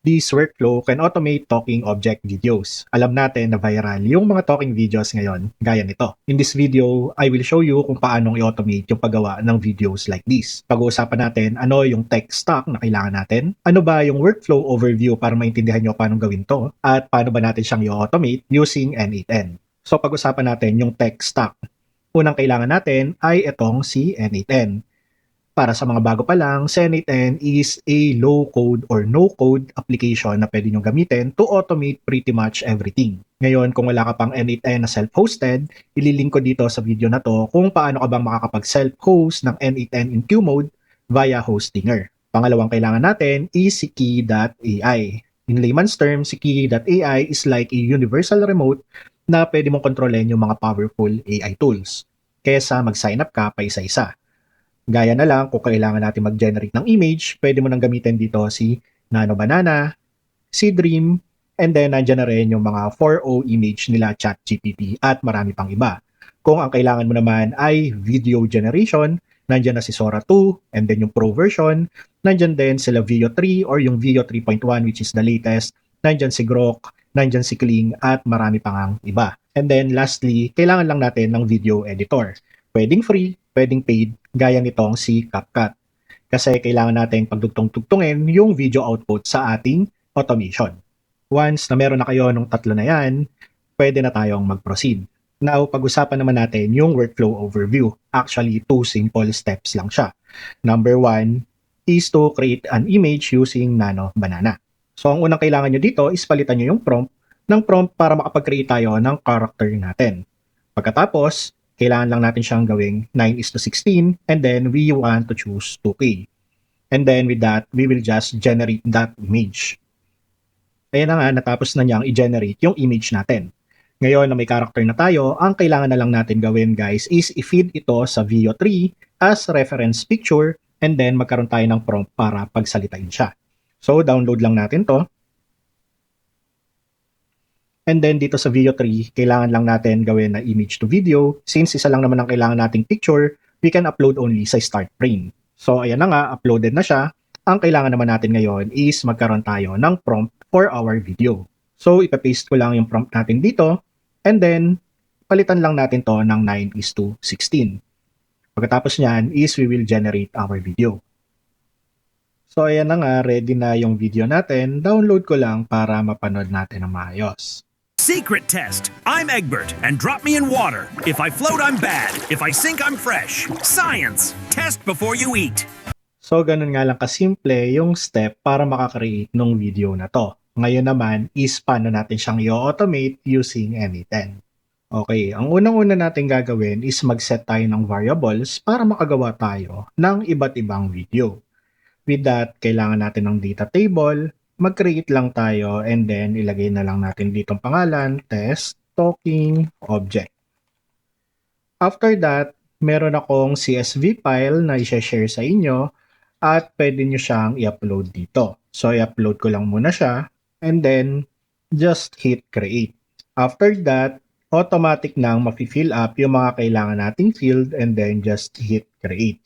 This workflow can automate talking object videos. Alam natin na viral yung mga talking videos ngayon, gaya nito. In this video, I will show you kung paano i-automate yung paggawa ng videos like this. Pag-uusapan natin ano yung tech stack na kailangan natin, ano ba yung workflow overview para maintindihan nyo paano gawin to, at paano ba natin siyang i-automate using N8N. So pag-usapan natin yung tech stack. Unang kailangan natin ay itong si N8N. Para sa mga bago pa lang, N8N is a low-code or no-code application na pwede nyo gamitin to automate pretty much everything. Ngayon, kung wala ka pang N8N na self-hosted, ililink ko dito sa video na to kung paano ka bang makakapag-self-host ng N8N in Qmode via Hostinger. Pangalawang kailangan natin is si Key.ai. In layman's terms, si Key.ai is like a universal remote na pwede mong kontrolin yung mga powerful AI tools kaysa mag-sign up ka pa isa-isa. Gaya na lang, kung kailangan natin mag-generate ng image, pwede mo nang gamitin dito si Nano Banana, si Dream, and then nandyan na rin yung mga 4.0 image nila ChatGPT at marami pang iba. Kung ang kailangan mo naman ay video generation, nandyan na si Sora 2, and then yung Pro version, nandyan din sila Veo 3 or yung Veo 3.1 which is the latest, nandyan si Grok, nandyan si Kling, at marami pang iba. And then lastly, kailangan lang natin ng video editor. Pwedeng free, pwedeng paid, gaya nitong si CapCut. Kasi kailangan natin pagdugtong-tugtungin yung video output sa ating automation. Once na meron na kayo ng tatlo na yan, pwede na tayong mag-proceed. Now, pag-usapan naman natin yung workflow overview. Actually, 2 simple steps lang siya. Number 1 is to create an image using Nano Banana. So, ang unang kailangan nyo dito is palitan nyo yung prompt para makapag-create tayo ng character natin. Pagkatapos, kailangan lang natin siyang gawing 9:16 and then we want to choose 2K. And then with that, we will just generate that image. Ayan na nga, natapos na niyang i-generate yung image natin. Ngayon na may character na tayo, ang kailangan na lang natin gawin guys is i-feed ito sa Veo 3 as reference picture and then magkaroon tayo ng prompt para pagsalitain siya. So download lang natin to. And then dito sa Veo 3, kailangan lang natin gawin na image to video. Since isa lang naman ang kailangan nating picture, we can upload only sa start frame. So ayan na nga, uploaded na siya. Ang kailangan naman natin ngayon is magkaroon tayo ng prompt for our video. So ipapaste ko lang yung prompt natin dito. And then, palitan lang natin to ng 9:16. Pagkatapos niyan is we will generate our video. So ayan na nga, ready na yung video natin. Download ko lang para mapanood natin ng maayos. Secret test. I'm Egbert, and drop me in water. If I float, I'm bad. If I sink, I'm fresh. Science. Test before you eat. So, ganun nga lang kasimple yung step para makakreate ng video na to. Ngayon naman is paano natin siyang i-automate using N8N. Okay, ang unang-una natin gagawin is mag-set tayo ng variables para makagawa tayo ng iba't ibang video. With that, kailangan natin ng data table. Mag-create lang tayo and then ilagay na lang natin dito ang pangalan, test, talking, object. After that, meron akong CSV file na i-share sa inyo at pwede nyo siyang i-upload dito. So, i-upload ko lang muna siya and then just hit create. After that, automatic nang mafi-fill up yung mga kailangan nating field and then just hit create.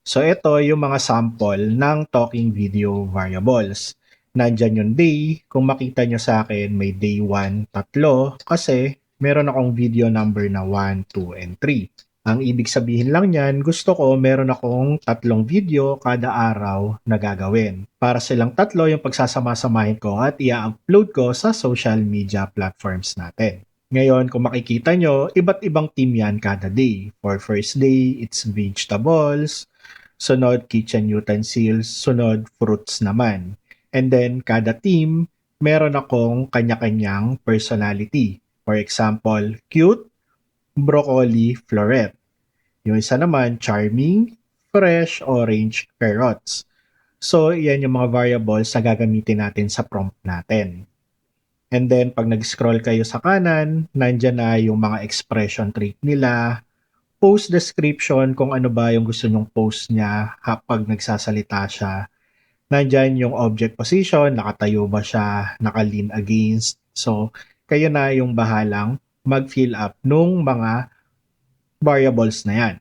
So ito yung mga sample ng talking video variables. Nandyan yung day. Kung makita nyo sa akin, may day 1, 3 kasi meron akong video number na 1, 2, and 3. Ang ibig sabihin lang yan, gusto ko meron akong 3 video kada araw na gagawin. Para silang 3 yung pagsasama-samahin ko at i-upload ko sa social media platforms natin. Ngayon, kung makikita nyo, iba't ibang team yan kada day. For first day, it's vegetables. Sunod, kitchen utensils. Sunod, fruits naman. And then, kada team, meron akong kanya-kanyang personality. For example, cute, broccoli, floret. Yung isa naman, charming, fresh, orange, carrots. So, yan yung mga variables na gagamitin natin sa prompt natin. And then, pag nag-scroll kayo sa kanan, nandyan na yung mga expression trait nila, post description kung ano ba yung gusto nyong post niya kapag nagsasalita siya. Nandyan yung object position, nakatayo ba siya, naka-lean against. So, kayo na yung bahalang mag-fill up nung mga variables na yan.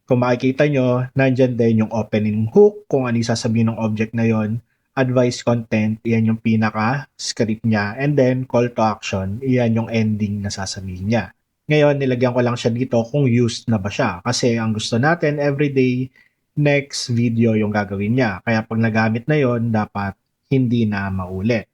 Kung makikita nyo, nandyan din yung opening hook, kung ano yung sasabihin ng object na yon, advice content, yan yung pinaka-script niya. And then, call to action, yan yung ending na sasabihin niya. Ngayon, nilagyan ko lang siya dito kung used na ba siya. Kasi ang gusto natin, everyday, next video yung gagawin niya. Kaya pag nagamit na yon dapat hindi na maulit.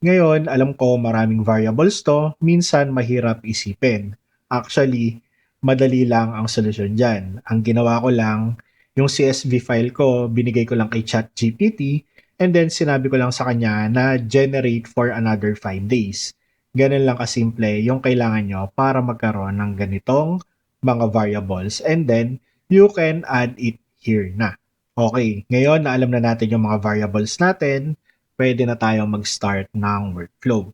Ngayon, alam ko maraming variables to, minsan mahirap isipin. Actually, madali lang ang solusyon dyan. Ang ginawa ko lang, yung CSV file ko, binigay ko lang kay ChatGPT, and then sinabi ko lang sa kanya na generate for another 5 days. Ganun lang kasimple yung kailangan nyo para magkaroon ng ganitong mga variables, and then you can add it here na. Okay, ngayon na alam na natin yung mga variables natin, pwede na tayo mag-start ng workflow.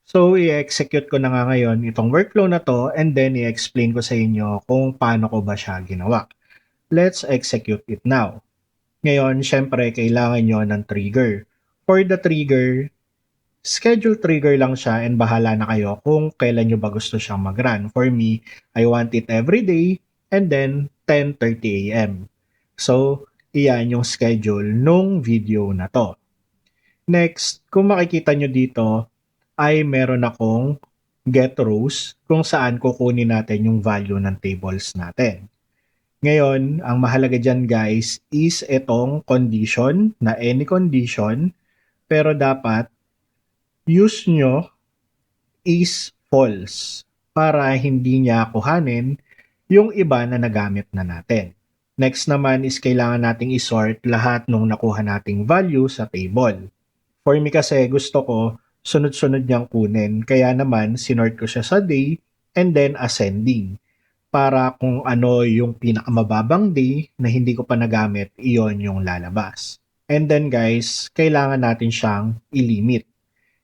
So, i-execute ko na nga ngayon itong workflow na to and then i-explain ko sa inyo kung paano ko ba siya ginawa. Let's execute it now. Ngayon, syempre, kailangan nyo ng trigger. For the trigger, schedule trigger lang siya and bahala na kayo kung kailan nyo ba gusto siyang mag-run. For me, I want it every day and then 10:30 a.m. So, iyan yung schedule nung video na to. Next, kung makikita nyo dito, ay meron akong get rows kung saan kukunin natin yung value ng tables natin. Ngayon, ang mahalaga dyan guys is itong condition na any condition, pero dapat use nyo is false para hindi niya kuhanin yung iba na nagamit na natin. Next naman is kailangan nating isort lahat ng nakuha nating value sa table. For me kasi gusto ko sunod-sunod niyang kunin. Kaya naman sinort ko siya sa day and then ascending. Para kung ano yung pinakamababang day na hindi ko pa nagamit, iyon yung lalabas. And then guys, kailangan natin siyang ilimit.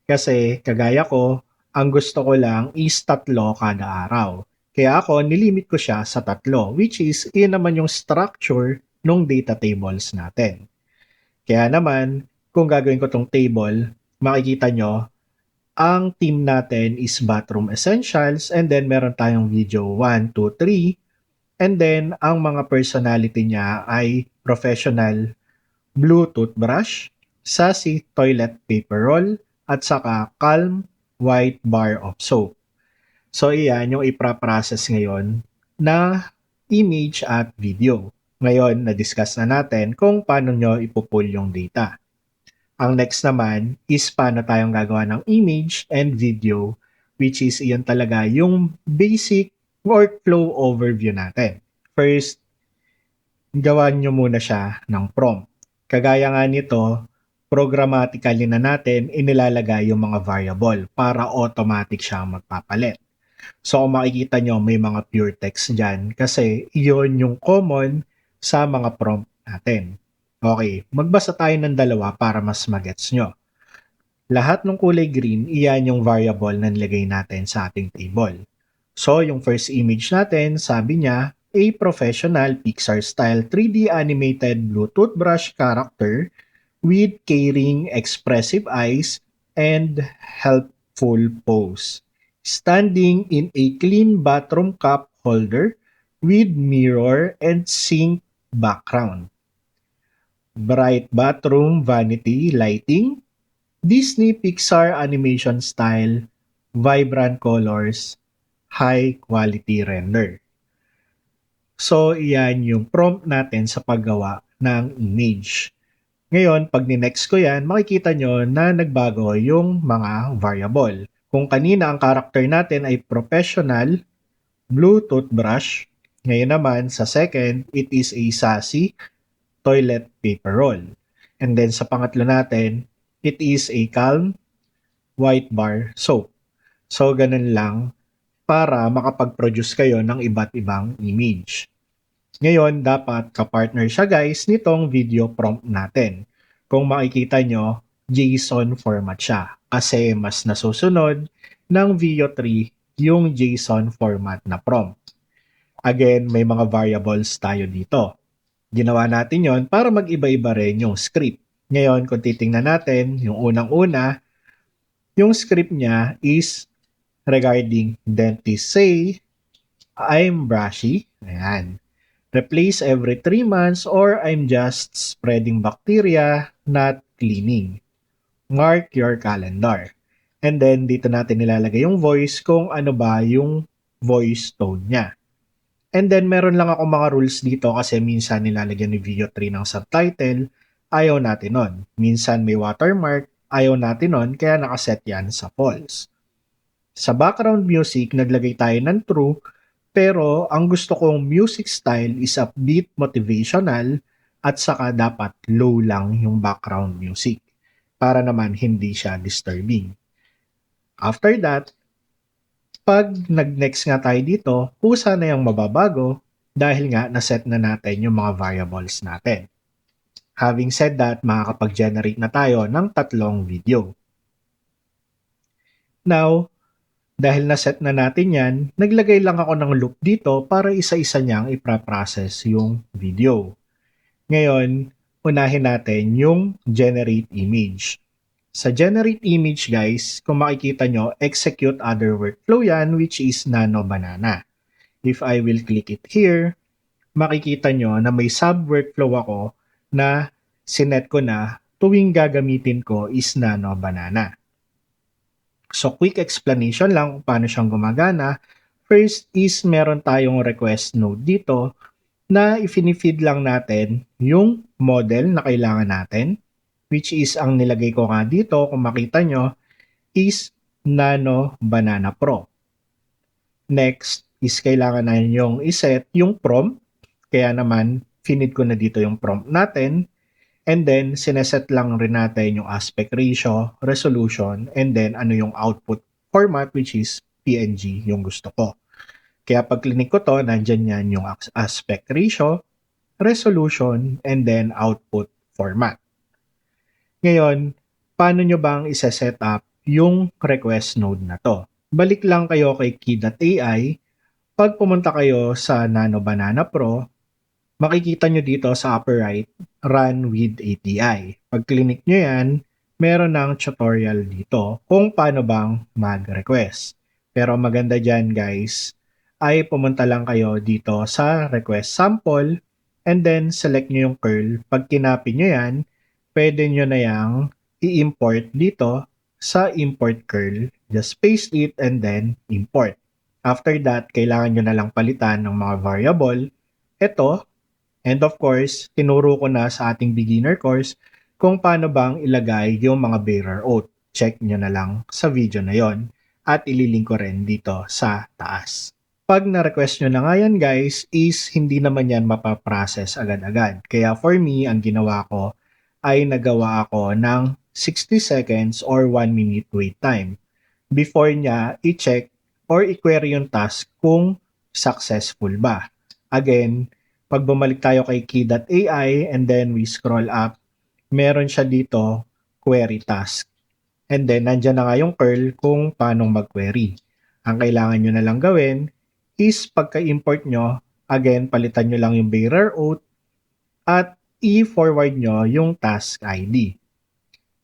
Kasi kagaya ko, ang gusto ko lang is 3 kada araw. Kaya ako, nilimit ko siya sa 3, which is iyon naman yung structure ng data tables natin. Kaya naman, kung gagawin ko tong table, makikita nyo, ang team natin is Bathroom Essentials and then meron tayong video 1, 2, 3 and then ang mga personality niya ay Professional Blue Toothbrush, Sassy Toilet Paper Roll at saka Calm White Bar of Soap. So iyan yung ipaprocess ngayon na image at video. Ngayon, na-discuss na natin kung paano nyo ipupull yung data. Ang next naman is paano tayong gagawa ng image and video, which is iyon talaga yung basic workflow overview natin. First, gawan nyo muna siya ng prompt. Kagaya nga nito, programmatically na natin inilalagay yung mga variable para automatic siyang magpapalit. So kung makikita nyo may mga pure text dyan kasi iyon yung common sa mga prompt natin. Okay, magbasa tayo ng 2 para mas magets nyo. Lahat ng kulay green, iyan yung variable na nilagay natin sa ating table. So, yung first image natin, sabi niya, a professional Pixar-style 3D animated blue toothbrush character with caring, expressive eyes, and helpful pose. Standing in a clean bathroom cup holder with mirror and sink background. Bright bathroom vanity lighting, Disney Pixar animation style, vibrant colors, high quality render. So, iyan yung prompt natin sa paggawa ng image. Ngayon, pag ni-next ko yan, makikita nyo na nagbago yung mga variable. Kung kanina ang character natin ay professional, blue toothbrush, ngayon naman sa second, it is a sassy, toilet paper roll. And then sa pangatlo natin, it is a calm white bar soap. So ganun lang para makapag-produce kayo ng iba't ibang image. Ngayon, dapat kapartner siya guys nitong video prompt natin. Kung makikita nyo, JSON format siya kasi mas nasusunod ng video 3 yung JSON format na prompt. Again, may mga variables tayo dito. Ginawa natin yon para mag-iba-iba rin yung script. Ngayon, kung titingnan natin, yung unang-una, yung script niya is regarding dentist say, I'm brushy. Ayan. Replace every 3 months or I'm just spreading bacteria, not cleaning. Mark your calendar. And then, dito natin nilalagay yung voice kung ano ba yung voice tone niya. And then, meron lang ako mga rules dito kasi minsan nilalagyan ni Video 3 ng subtitle. Ayaw natin nun. Minsan may watermark. Ayaw natin nun, kaya nakaset yan sa false. Sa background music, naglagay tayo ng true, pero ang gusto kong music style is upbeat, motivational, at saka dapat low lang yung background music para naman hindi siya disturbing. After that, pag nag-next nga tayo dito, kusa na yung mababago dahil nga naset na natin yung mga variables natin. Having said that, makakapag-generate na tayo ng 3 video. Now, dahil naset na natin yan, naglagay lang ako ng loop dito para isa-isa niyang ipaprocess yung video. Ngayon, unahin natin yung generate image. Sa generate image guys, kung makikita nyo, execute other workflow yan which is Nano Banana. If I will click it here, makikita nyo na may sub-workflow ako na sinet ko na tuwing gagamitin ko is Nano Banana. So quick explanation lang kung paano siyang gumagana. First is meron tayong request node dito na i-feed lang natin yung model na kailangan natin, which is ang nilagay ko nga dito, kung makita nyo, is Nano Banana Pro. Next is kailangan na yung iset yung prompt, kaya naman finid ko na dito yung prompt natin, and then sineset lang rin natin yung aspect ratio, resolution, and then ano yung output format, which is PNG yung gusto ko. Kaya pag click ko to, nandyan yan yung aspect ratio, resolution, and then output format. Ngayon, paano nyo bang isa-set up yung request node na to? Balik lang kayo kay Key.ai. Pag pumunta kayo sa Nano Banana Pro, makikita nyo dito sa upper right, Run with API. Pag click nyo yan, meron ng tutorial dito kung paano bang mag-request. Pero maganda dyan guys, ay pumunta lang kayo dito sa request sample and then select nyo yung curl. Pag kinapin nyo yan, pwede nyo na yang i-import dito sa import curl. Just paste it and then import. After that, kailangan nyo na lang palitan ng mga variable. Ito, and of course, tinuro ko na sa ating beginner course kung paano bang ilagay yung mga bearer oath. Check nyo na lang sa video na yon at ililink ko rin dito sa taas. Pag na-request nyo na nga yan guys, is hindi naman yan mapaprocess agad-agad. Kaya for me, ang ginawa ko ay nagawa ako ng 60 seconds or 1 minute wait time before niya i-check or i-query yung task kung successful ba. Again, pag bumalik tayo kay Key.ai and then we scroll up, meron siya dito query task. And then, nandyan na nga yung curl kung paano mag-query. Ang kailangan nyo na lang gawin is pagka-import nyo, again, palitan nyo lang yung bearer oath at i-forward nyo yung task ID.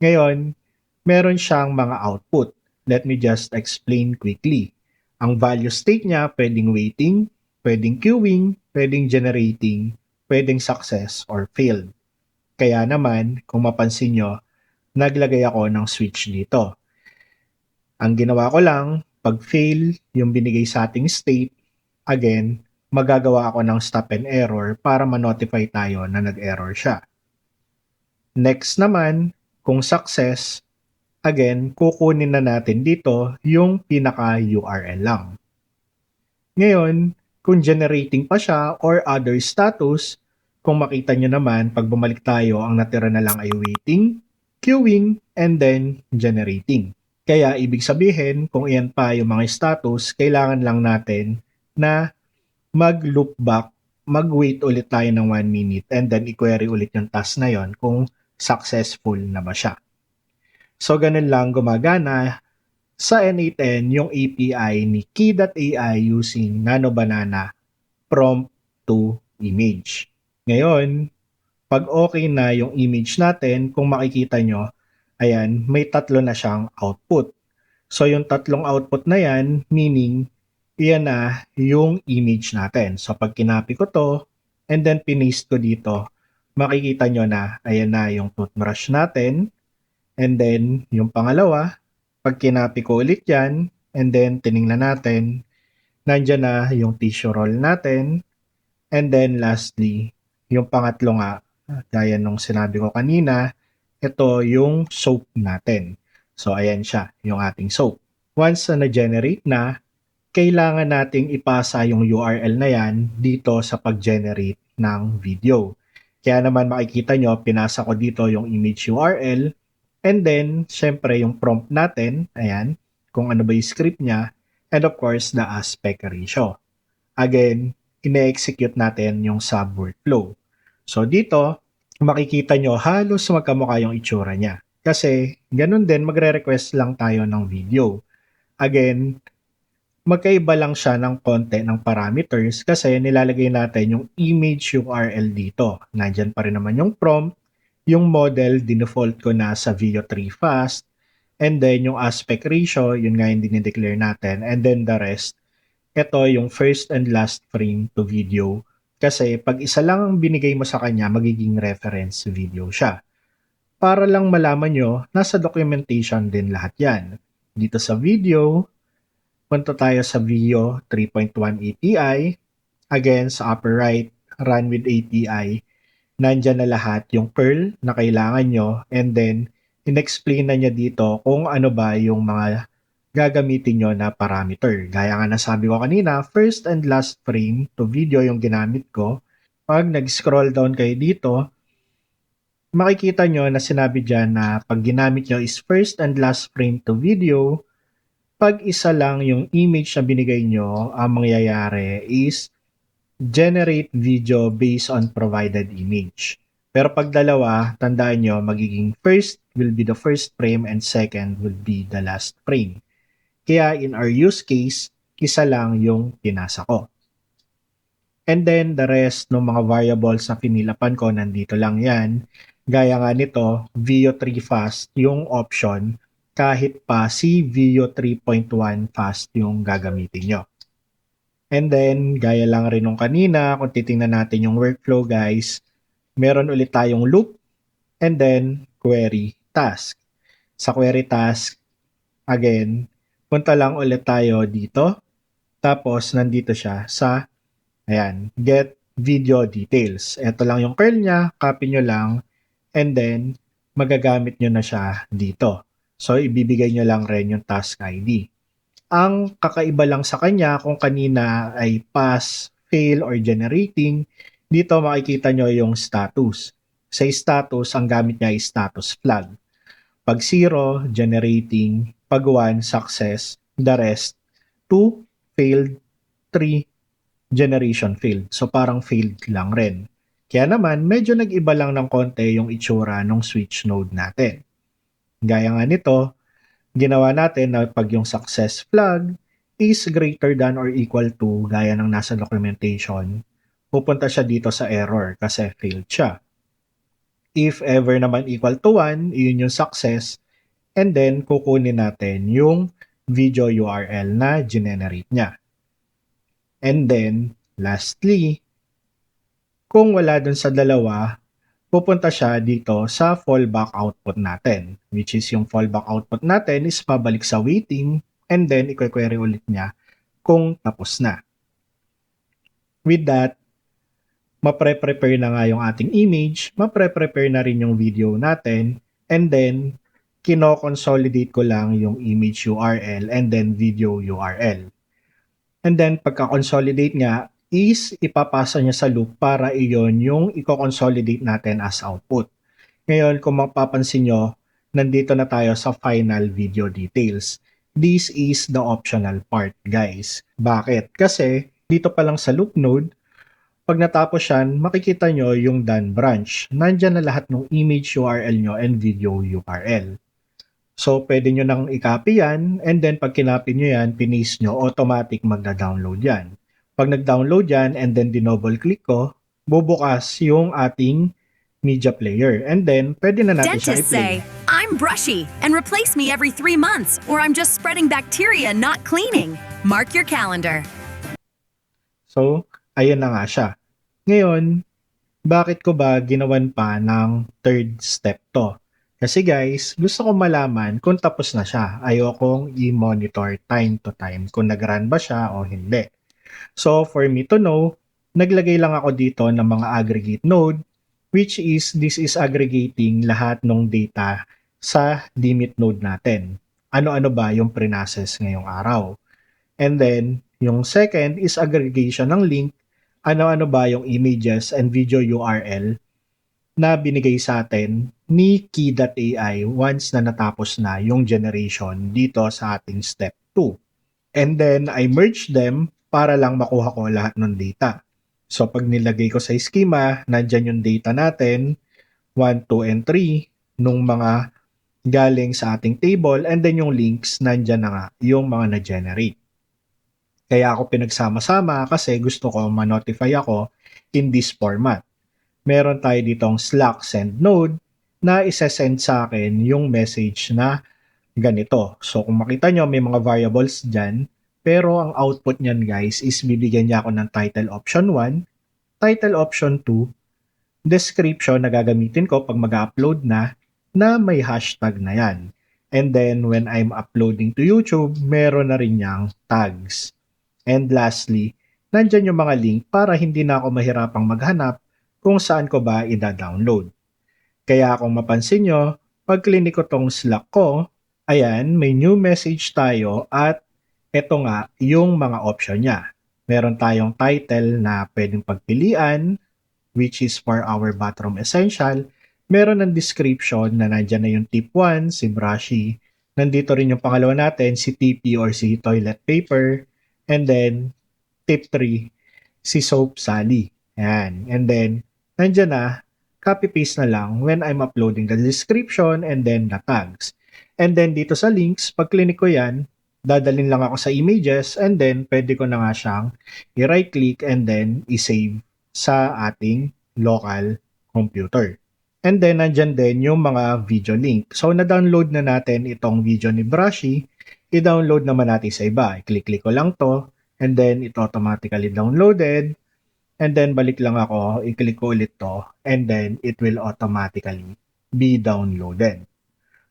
Ngayon, meron siyang mga output. Let me just explain quickly. Ang value state niya, pwedeng waiting, pwedeng queuing, pwedeng generating, pwedeng success or failed. Kaya naman, kung mapansin nyo, naglagay ako ng switch dito. Ang ginawa ko lang, pag fail yung binigay sa ating state, again, magagawa ako ng stop and error para ma-notify tayo na nag-error siya. Next naman, kung success, again, kukunin na natin dito yung pinaka-URL lang. Ngayon, kung generating pa siya or other status, kung makita nyo naman, pag bumalik tayo, ang natira na lang ay waiting, queuing, and then generating. Kaya ibig sabihin, kung iyan pa yung mga status, kailangan lang natin na mag-loop back, mag-wait ulit tayo ng 1 minute, and then i-query ulit yung task na yon kung successful na ba siya. So, ganun lang gumagana sa N8N yung API ni Key.ai using Nano Banana prompt to image. Ngayon, pag okay na yung image natin, kung makikita nyo, ayan, may 3 na siyang output. So, yung 3 output na yan, meaning, iyan na yung image natin. So, pag kinapi ko to, and then pinaste ko dito, makikita nyo na, ayan na yung toothbrush natin. And then, yung pangalawa, pag kinapi ko ulit yan, and then tiningnan natin, nandyan na yung tissue roll natin. And then lastly, yung pangatlo nga, gaya nung sinabi ko kanina, ito yung soap natin. So ayan siya, yung ating soap. Once na na-generate na, kailangan nating ipasa yung URL na yan dito sa pag-generate ng video. Kaya naman makikita nyo, pinasa ko dito yung image URL, and then, syempre yung prompt natin, ayan, kung ano ba yung script niya, and of course, the aspect ratio. Again, ine-execute natin yung sub workflow. So dito, makikita nyo halos magkamukha yung itsura niya. Kasi ganun din, magre-request lang tayo ng video. Again, magkaiba lang siya ng konti ng parameters kasi nilalagay natin yung image URL dito. Nandyan pa rin naman yung prompt, yung model, dinefault ko na sa Veo 3 Fast, and then yung aspect ratio, yun nga yung dinideclare natin, and then the rest, ito yung first and last frame to video. Kasi pag isa lang ang binigay mo sa kanya, magiging reference video siya. Para lang malaman nyo, nasa documentation din lahat yan. Dito sa video, punta tayo sa Veo 3.1 API. Again, sa upper right, run with API. Nandyan na lahat yung curl na kailangan nyo. And then, in-explain na niya dito kung ano ba yung mga gagamitin nyo na parameter. Gaya nga nasabi ko kanina, first and last frame to video yung ginamit ko. Pag nag-scroll down kayo dito, makikita nyo na sinabi dyan na pag ginamit nyo is first and last frame to video, pag isa lang yung image na binigay nyo, ang mangyayari is generate video based on provided image. Pero pag dalawa, tandaan nyo, magiging first will be the first frame and second will be the last frame. Kaya in our use case, isa lang yung pinasa ko. And then the rest ng mga variables na pinilapan ko, nandito lang yan. Gaya nga nito, Veo 3 Fast yung option, kahit pa si Veo 3.1 Fast yung gagamitin nyo. And then, gaya lang rin nung kanina, kung titingnan natin yung workflow guys, meron ulit tayong loop, and then query task. Sa query task, again, punta lang ulit tayo dito, tapos nandito siya sa, ayan, get video details. Ito lang yung curl niya, copy nyo lang, and then, magagamit nyo na siya dito. So, ibibigay nyo lang rin yung task ID. Ang kakaiba lang sa kanya kung kanina ay pass, fail, or generating, dito makikita nyo yung status. Sa status, ang gamit niya ay status flag. Pag 0, generating. Pag 1, success. The rest, 2, failed. 3, generation failed. So parang failed lang rin. Kaya naman, medyo nag-iba lang ng konti yung itsura ng switch node natin. Gaya nga nito, ginawa natin na pag yung success flag is greater than or equal to, gaya ng nasa documentation, pupunta siya dito sa error kasi failed siya. If ever naman equal to 1, yun yung success, and then kukunin natin yung video URL na generate niya. And then, lastly, kung wala dun sa dalawa, pupunta siya dito sa fallback output natin, which is yung fallback output natin is pabalik sa waiting, and then i-query ulit niya kung tapos na. With that, mapre-prepare na nga yung ating image, mapre-prepare na rin yung video natin, and then kino-consolidate ko lang yung image URL and then video URL. And then pagka-consolidate nga, is ipapasa niya sa loop para iyon yung i-consolidate natin as output. Ngayon, kung mapapansin nyo, nandito na tayo sa final video details. This is the optional part, guys. Bakit? Kasi dito pa lang sa loop node, pag natapos yan, makikita nyo yung done branch. Nandyan na lahat ng image URL nyo and video URL. So, pwede nyo nang i-copy yan, and then pag kinopy nyo yan, pinis nyo, automatic magda-download yan. Pag nag-download yan and then dinouble click ko, bubukas yung ating media player. And then, pwede na natin siya Dentists i-play. say, I'm brushy and replace me every 3 months or I'm just spreading bacteria, not cleaning. Mark your calendar. So, ayan na nga siya. Ngayon, Bakit ko ba ginawan pa ng third step to? Kasi guys, gusto ko malaman kung tapos na siya. Ayokong i-monitor time to time kung nag-run ba siya o hindi. So for me to know, naglagay lang ako dito ng mga aggregate node, which is this is aggregating lahat ng data sa limit node natin. Ano-ano ba yung pre-process ngayong araw? And then, yung second is aggregation ng link. Ano-ano ba yung images and video URL na binigay sa atin ni Key.ai once na natapos na yung generation dito sa ating step 2. And then, I merge them para lang makuha ko lahat ng data. So, pag nilagay ko sa schema, nandyan yung data natin, 1, 2, and 3, nung mga galing sa ating table, and then yung links, nandyan na nga yung mga na-generate. Kaya ako pinagsama-sama kasi gusto ko ma-notify ako in this format. Meron tayo ditong Slack send node na isa-send sa akin yung message na ganito. So kung makita nyo, may mga variables dyan, pero ang output nyan guys is bibigyan niya ako ng title option 1, title option 2, description na gagamitin ko pag mag-upload na may hashtag na yan. And then when I'm uploading to YouTube, meron na rin niyang tags. And lastly, nandyan yung mga link para hindi na ako mahirapang maghanap kung saan ko ba i-download. Kaya kung mapansin nyo, pag klinik ko tong Slack ko, ayan, may new message tayo at eto nga yung mga option niya. Meron tayong title na pwedeng pagpilian, which is for our bathroom essential. Meron ng description na nandyan na yung tip 1, si Brushy. Nandito rin yung pangalawa natin, si TP or si toilet paper. And then, tip 3, si Soap Sally. Ayan. And then, nandyan na, copy-paste na lang when I'm uploading the description and then the tags. And then, dito sa links, pag click ko yan, dadalhin lang ako sa images and then, pwede ko na nga siyang i-right-click and then, i-save sa ating local computer. And then, nandyan din yung mga video link. So, na-download na natin itong video ni Brushy. I-download naman natin sa iba. I-click ko lang to and then it automatically downloaded and then balik lang ako, i-click ko ulit to and then it will automatically be downloaded.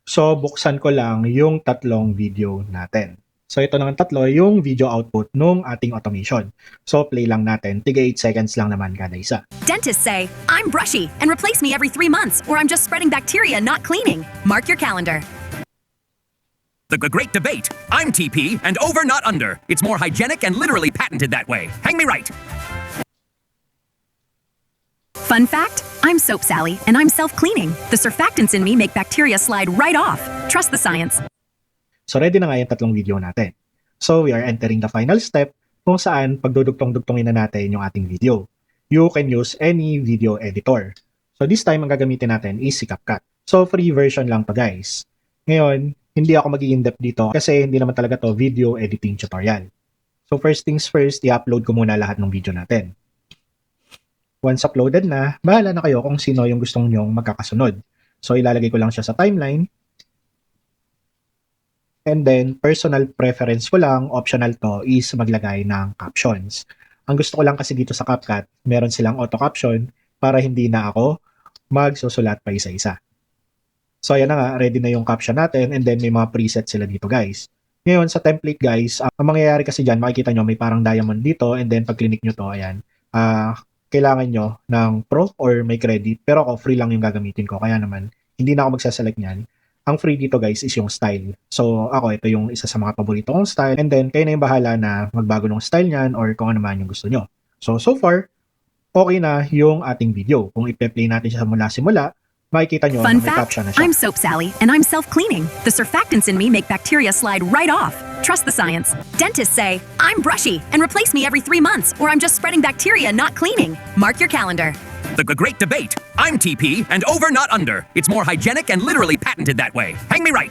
So buksan ko lang yung tatlong video natin. So ito naman tatlo yung video output nung ating automation. So play lang natin, tiga 8 seconds lang naman kada isa. Dentists say, I'm brushy and replace me every 3 months or I'm just spreading bacteria, not cleaning. Mark your calendar. The Great Debate. I'm TP and over, not under. It's more hygienic and literally patented that way. Hang me right. Fun fact, I'm Soap Sally and I'm self-cleaning. The surfactants in me make bacteria slide right off. Trust the science. So ready na nga yung tatlong video natin. So we are entering the final step kung saan pagdudugtong-dugtongin na natin yung ating video. You can use any video editor. So this time, ang gagamitin natin is si CapCut. So free version lang to guys. Ngayon, hindi ako mag-i-in-depth dito kasi hindi naman talaga to video editing tutorial. So first things first, i-upload ko muna lahat ng video natin. Once uploaded na, bahala na kayo kung sino yung gustong nyong magkakasunod. So ilalagay ko lang siya sa timeline. And then, personal preference ko lang, optional to, is maglagay ng captions. Ang gusto ko lang kasi dito sa CapCut, meron silang auto-caption para hindi na ako magsusulat pa isa-isa. So ayan na nga, ready na yung caption natin and then may mga preset sila dito guys. Ngayon sa template guys, ang mangyayari kasi dyan, makikita nyo may parang diamond dito and then pag click nyo to, ayan, kailangan nyo ng pro or may credit pero ako free lang yung gagamitin ko kaya naman hindi na ako magsaselect nyan. Ang free dito guys is yung style. So ako, ito yung isa sa mga paborito kong style and then kayo na yung bahala na magbago ng style nyan or kung ano man yung gusto nyo. So far, okay na yung ating video. Kung i-play natin siya mula-simula, makikita nyo Fun may fact, caption na siya. I'm Soap Sally and I'm self-cleaning. The surfactants in me make bacteria slide right off. Trust the science. Dentists say, I'm brushy and replace me every 3 months or I'm just spreading bacteria, not cleaning. Mark your calendar. The Great Debate. I'm TP and over, not under. It's more hygienic and literally patented that way. Hang me right.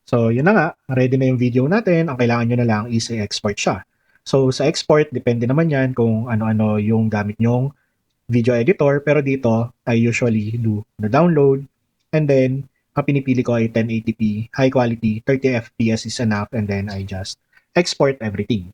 So yun na nga, ready na yung video natin. Ang kailangan nyo na lang is i-export siya. So sa export, depende naman yan kung ano-ano yung gamit nyong video editor, pero dito I usually do the download and then ang pinipili ko ay 1080p, high quality, 30 fps is enough and then I just export everything.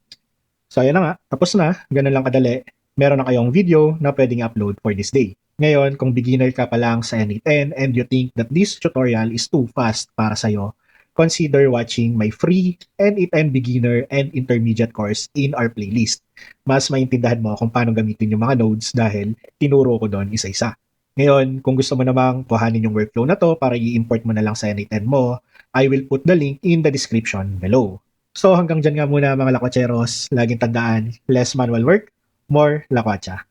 So ayan na nga, tapos na, ganun lang kadali. meron na kayong video na pwedeng upload for this day. Ngayon, kung beginner ka pa lang sa N8N and you think that this tutorial is too fast para sa'yo, consider watching my free N8N beginner and intermediate course in our playlist. Mas maintindihan mo kung paano gamitin yung mga nodes dahil tinuro ko doon isa-isa. Ngayon, kung gusto mo namang kuhanin yung workflow na to para i-import mo na lang sa N8N mo, I will put the link in the description below. So hanggang dyan nga muna mga lakwacheros, laging tandaan, less manual work, more lakwacha.